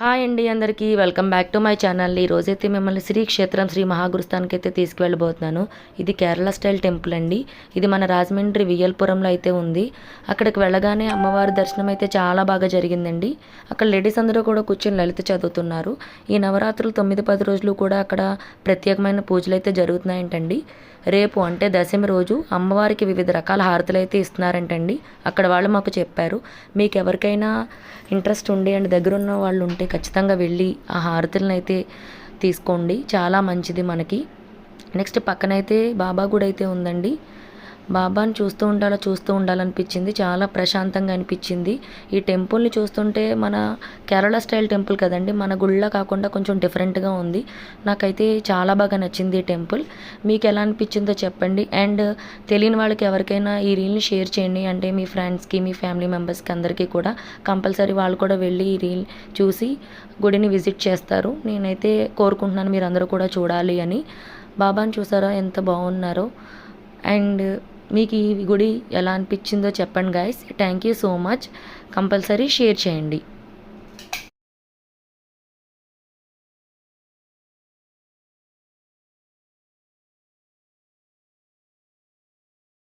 Hi అండి అందరికీ welcome back to my channel. ఈరోజైతే మిమ్మల్ని శ్రీ క్షేత్రం శ్రీ మహాగురుస్థాన్కి అయితే తీసుకువెళ్ళబోతున్నాను. ఇది కేరళ స్టైల్ టెంపుల్ అండి. ఇది మన రాజమండ్రి వియ్యల్పురంలో అయితే ఉంది. అక్కడికి వెళ్ళగానే అమ్మవారి దర్శనం అయితే చాలా బాగా జరిగిందండి. అక్కడ లేడీస్ అందరూ కూడా కూర్చొని లలిత చదువుతున్నారు. ఈ నవరాత్రులు 9-10 రోజులు కూడా అక్కడ ప్రత్యేకమైన పూజలు అయితే జరుగుతున్నాయంటండి. రేపు అంటే దశమి రోజు అమ్మవారికి వివిధ రకాల హారతులు అయితే ఇస్తున్నారంటండి. అక్కడ వాళ్ళు మాకు చెప్పారు. మీకు ఎవరికైనా ఇంట్రెస్ట్ ఉండి అండ్ దగ్గర ఉన్న వాళ్ళు ఉంటే ఖచ్చితంగా వెళ్ళి ఆ హారతులను అయితే తీసుకోండి, చాలా మంచిది మనకి. నెక్స్ట్ పక్కనైతే బాబా గుడి అయితే ఉందండి. బాబాని చూస్తూ ఉండాలనిపించింది. చాలా ప్రశాంతంగా అనిపించింది. ఈ టెంపుల్ని చూస్తుంటే మన కేరళ స్టైల్ టెంపుల్ కదండి, మన గుళ్ళ కాకుండా కొంచెం డిఫరెంట్గా ఉంది. నాకైతే చాలా బాగా నచ్చింది ఈ టెంపుల్. మీకు ఎలా అనిపించిందో చెప్పండి. అండ్ తెలియని వాళ్ళకి ఎవరికైనా ఈ రీల్ని షేర్ చేయండి. అంటే మీ ఫ్రెండ్స్కి, మీ ఫ్యామిలీ మెంబర్స్కి అందరికీ కూడా కంపల్సరీ వాళ్ళు కూడా వెళ్ళి ఈ రీల్ చూసి గుడిని విజిట్ చేస్తారు. నేనైతే కోరుకుంటున్నాను మీరు అందరూ కూడా చూడాలి అని. బాబాని చూసారా ఎంత బాగున్నారో. అండ్ మీకు ఈ గుడి ఎలా అనిపించిందో చెప్పండి guys. Thank you so much. Compulsory share చేయండి.